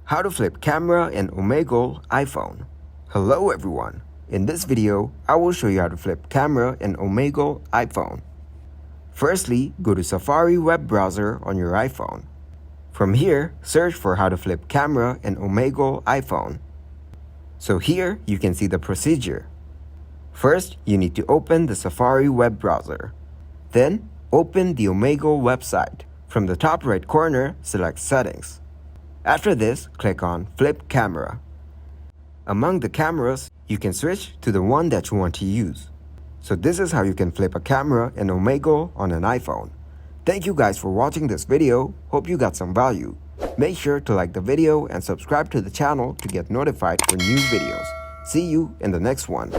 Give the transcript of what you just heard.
How to flip camera in Omegle iPhone. Hello everyone. In this video, I will show you how to flip camera in Omegle iPhone. Firstly, go to Safari web browser on your iPhone. From here, search for how to flip camera in Omegle iPhone. So here, you can see the procedure. First, you need to open the Safari web browser. Then, open the Omegle website. From the top right corner, select Settings. After this, click on Flip Camera. Among the cameras, you can switch to the one that you want to use. So this is how you can flip a camera in Omegle on an iPhone. Thank you guys for watching this video. Hope you got some value. Make sure to like the video and subscribe to the channel to get notified for new videos. See you in the next one.